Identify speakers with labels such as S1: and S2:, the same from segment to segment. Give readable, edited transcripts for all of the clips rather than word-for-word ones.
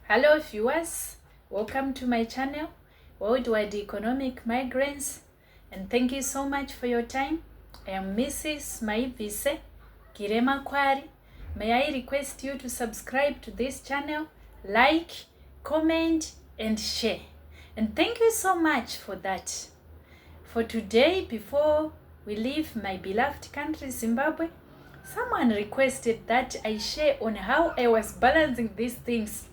S1: Hello viewers, welcome to my channel, Worldwide Economic Migrants, and thank you so much for your time. I am Mrs. Maivise Girema Kwari. May I request you to subscribe to this channel, like, comment, and share. And thank you so much for that. For today, before we leave my beloved country, Zimbabwe, someone requested that I share on how I was balancing these things.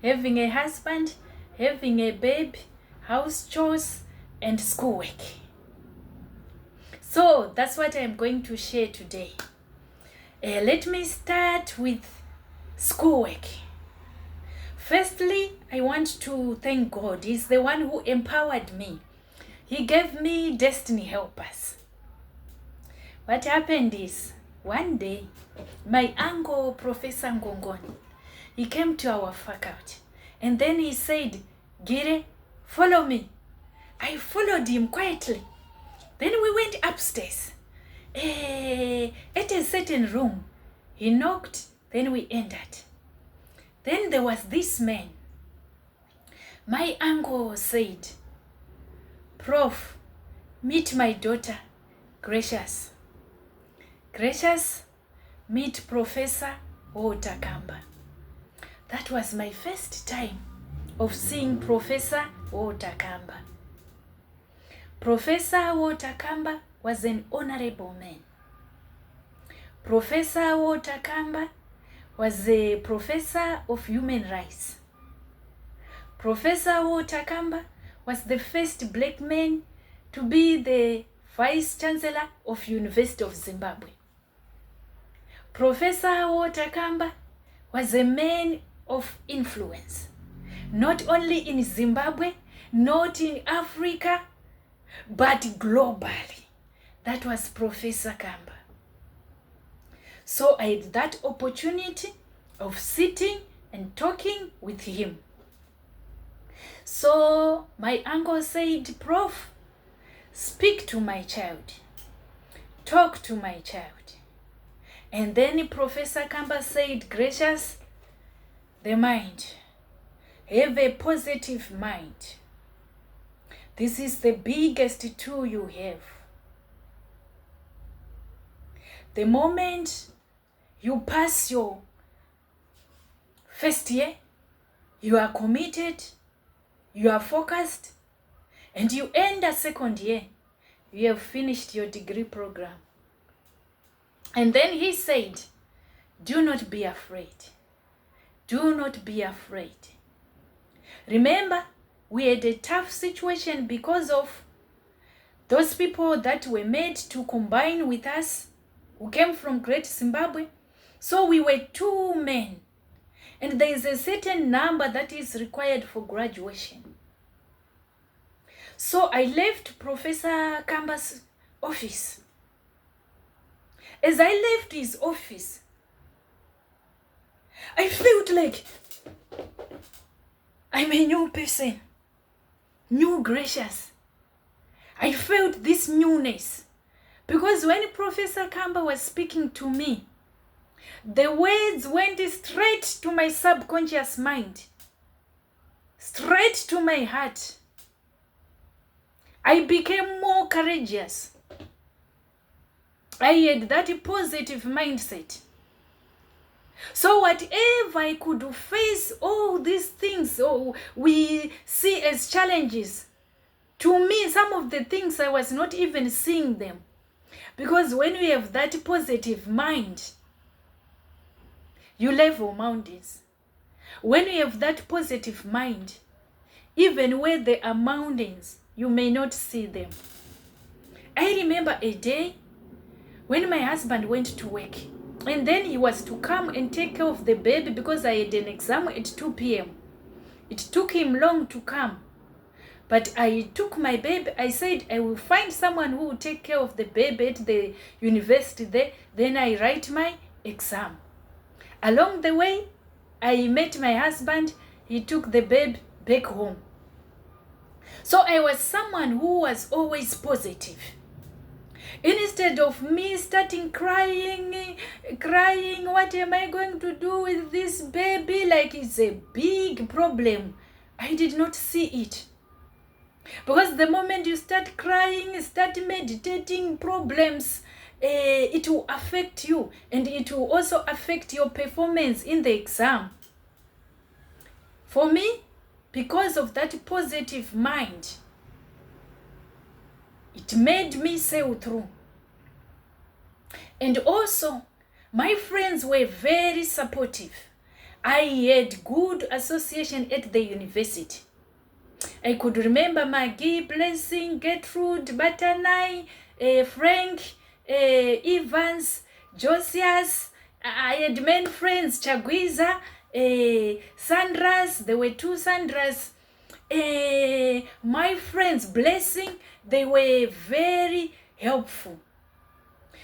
S1: Having a husband, having a baby, house chores, and schoolwork. So that's what I'm going to share today. Let me start with schoolwork. Firstly, I want to thank God. He's the one who empowered me. He gave me destiny helpers. What happened is, one day, my uncle, Professor Ngongoni, he came to our faculty and then he said, "Gire, follow me." I followed him quietly. Then we went upstairs. At a certain room, he knocked, then we entered. Then there was this man. My uncle said, "Prof, meet my daughter, Gracious. Gracious, meet Professor Otakamba." That was my first time of seeing Professor Otakamba. Professor Otakamba was an honorable man. Professor Otakamba was a professor of human rights. Professor Otakamba was the first black man to be the Vice Chancellor of University of Zimbabwe. Professor Otakamba was a man of influence, not only in Zimbabwe, not in Africa, but globally. That was Professor Kamba. So I had that opportunity of sitting and talking with him. So my uncle said, "Prof, speak to my child, talk to my child." And then Professor Kamba said, "Gracious, the mind, have a positive mind. This is the biggest tool you have. The moment you pass your first year, you are committed, you are focused, and you end a second year, you have finished your degree program." And then he said, "Do not be afraid. Do not be afraid. Remember, we had a tough situation because of those people that were made to combine with us, who came from Great Zimbabwe. So we were 2 men. And there is a certain number that is required for graduation." So I left Professor Kamba's office. As I left his office, I felt like I'm a new person, new Gracious. I felt this newness because when Professor Kamba was speaking to me, the words went straight to my subconscious mind, straight to my heart. I became more courageous. I had that positive mindset. So whatever I could face, all these things we see as challenges, to me, some of the things I was not even seeing them. Because when you have that positive mind, you level mountains. When you have that positive mind, even where there are mountains, you may not see them. I remember a day when my husband went to work. And then he was to come and take care of the baby because I had an exam at 2 p.m. It took him long to come. But I took my baby. I said, I will find someone who will take care of the baby at the university there. Then I write my exam. Along the way, I met my husband. He took the baby back home. So I was someone who was always positive. Instead of me starting crying, what am I going to do with this baby? Like it's a big problem. I did not see it. Because the moment you start crying, start meditating, problems, it will affect you, and it will also affect your performance in the exam. For me, because of that positive mind, it made me sail through. And also, my friends were very supportive. I had good association at the university. I could remember Maggie, Blessing, Gertrude, Batanai, Frank, Evans, Josias. I had many friends, Chagwiza, Sandras. There were 2 Sandras. My friends, Blessing, they were very helpful.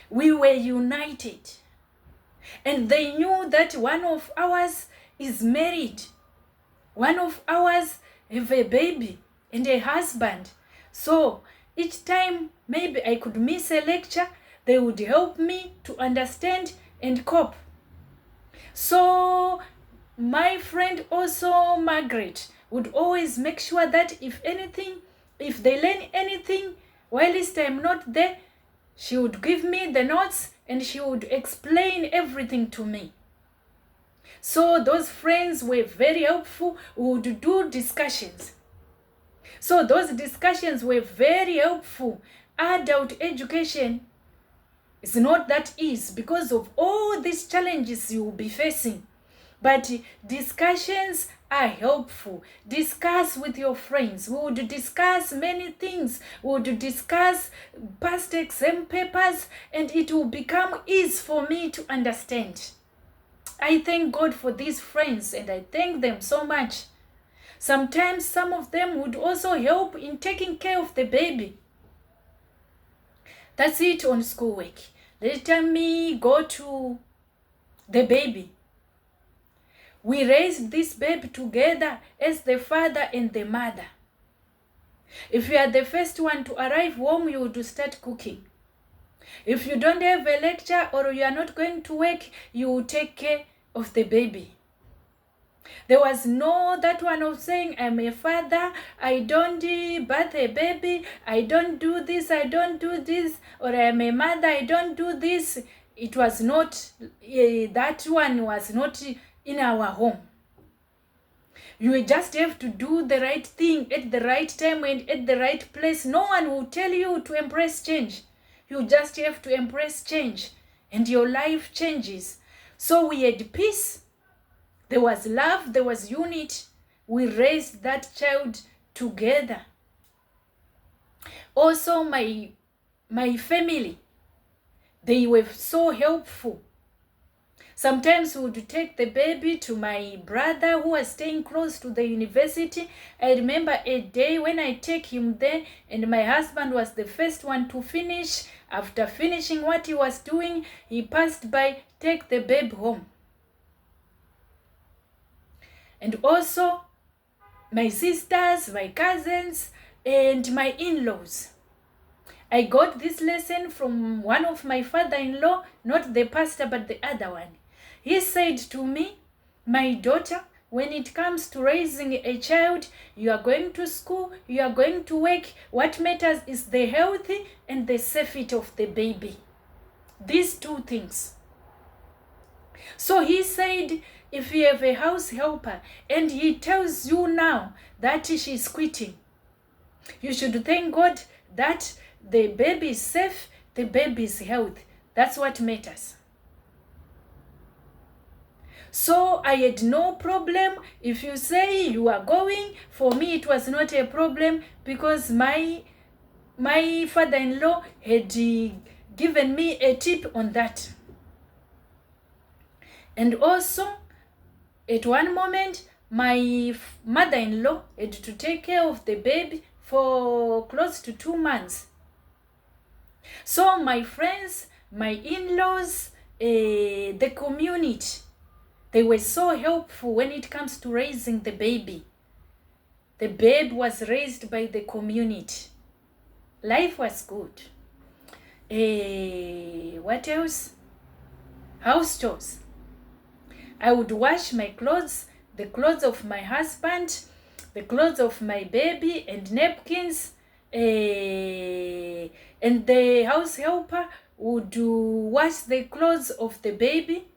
S1: We were united. And they knew that one of ours is married. One of ours have a baby and a husband. So each time maybe I could miss a lecture, they would help me to understand and cope. So my friend also, Margaret, would always make sure that if they learn anything whilst I'm not there, she would give me the notes and she would explain everything to me. So those friends were very helpful. We would do discussions. So those discussions were very helpful. Adult education is not that easy because of all these challenges you will be facing. But discussions are helpful. Discuss with your friends. We would discuss many things. We would discuss past exam papers, and it will become easy for me to understand. I thank God for these friends, and I thank them so much. Sometimes some of them would also help in taking care of the baby. That's it on schoolwork. Let me go to the baby. We raised this baby together as the father and the mother. If you are the first one to arrive home, you would start cooking. If you don't have a lecture or you are not going to work, you will take care of the baby. There was no that one of saying, I'm a father, I don't birth a baby, I don't do this, or I'm a mother, I don't do this. It was not, that one was not in our home. You just have to do the right thing at the right time and at the right place. No one will tell you to embrace change. You just have to embrace change and your life changes. So we had peace. There was love. There was unity. We raised that child together. Also, my family, they were so helpful. Sometimes we would take the baby to my brother who was staying close to the university. I remember a day when I take him there and my husband was the first one to finish. After finishing what he was doing, he passed by, take the baby home. And also my sisters, my cousins, and my in-laws. I got this lesson from one of my father-in-law, not the pastor, but the other one. He said to me, my daughter, when it comes to raising a child, you are going to school, you are going to work. What matters is the health and the safety of the baby. These 2 things. So he said, if you have a house helper and he tells you now that she's quitting, you should thank God that the baby is safe, the baby is healthy. That's what matters. So I had no problem. If you say you are going, for me it was not a problem because my father-in-law had given me a tip on that. And also, at one moment, my mother-in-law had to take care of the baby for close to 2 months. So my friends, my in-laws, the community, they were so helpful when it comes to raising the baby. The babe was raised by the community. Life was good. What else? House chores. I would wash my clothes, the clothes of my husband, the clothes of my baby, and napkins. And the house helper would wash the clothes of the baby.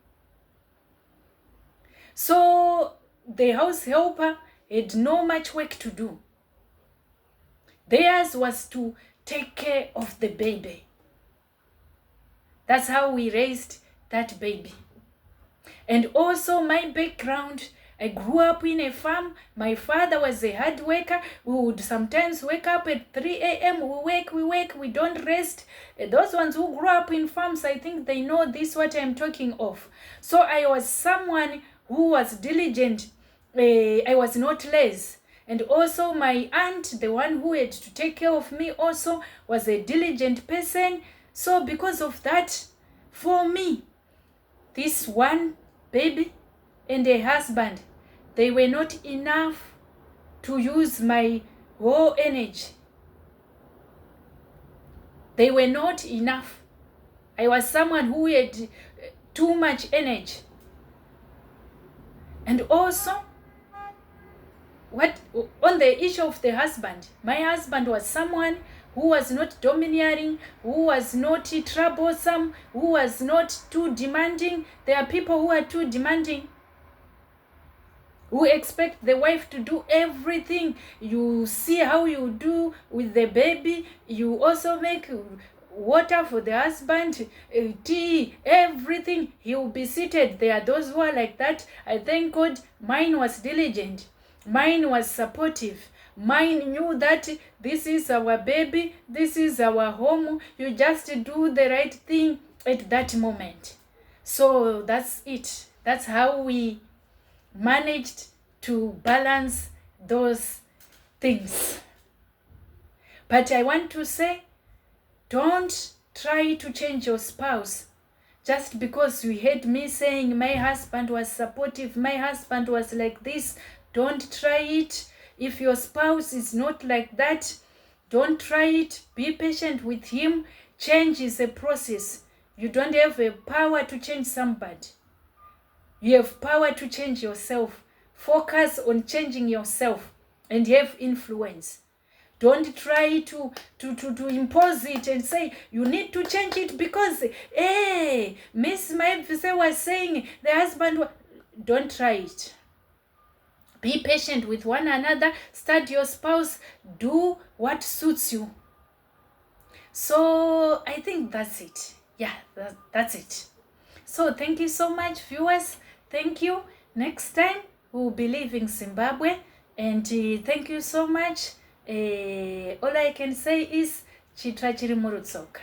S1: So the house helper had no much work to do. Theirs was to take care of the baby. That's how we raised that baby. And also my background, I grew up in a farm. My father was a hard worker. We would sometimes wake up at 3 a.m. We work, we don't rest. Those ones who grew up in farms, I think they know this, what I'm talking of. So I was someone who was diligent. I was not lazy. And also my aunt, the one who had to take care of me also, was a diligent person. So because of that, for me, this one baby and a husband, they were not enough to use my whole energy. They were not enough. I was someone who had too much energy. And also, on the issue of the husband, my husband was someone who was not domineering, who was not troublesome, who was not too demanding. There are people who are too demanding, who expect the wife to do everything. You see how you do with the baby. You also make water for the husband, tea, everything. He will be seated. There are those who are like that. I thank God mine was diligent. Mine was supportive. Mine knew that this is our baby, this is our home. You just do the right thing at that moment. So that's it. That's how we managed to balance those things. But I want to say, don't try to change your spouse. Just because you heard me saying my husband was supportive, my husband was like this, don't try it. If your spouse is not like that, don't try it. Be patient with him. Change is a process. You don't have a power to change somebody. You have power to change yourself. Focus on changing yourself and have influence. Don't try to impose it and say, you need to change it because, hey, Miss Maevise was saying the husband... Don't try it. Be patient with one another. Study your spouse. Do what suits you. So I think that's it. Yeah, that's it. So thank you so much, viewers. Thank you. Next time, we'll be leaving Zimbabwe. And thank you so much. All I can say is, chitra chiri murutsoka.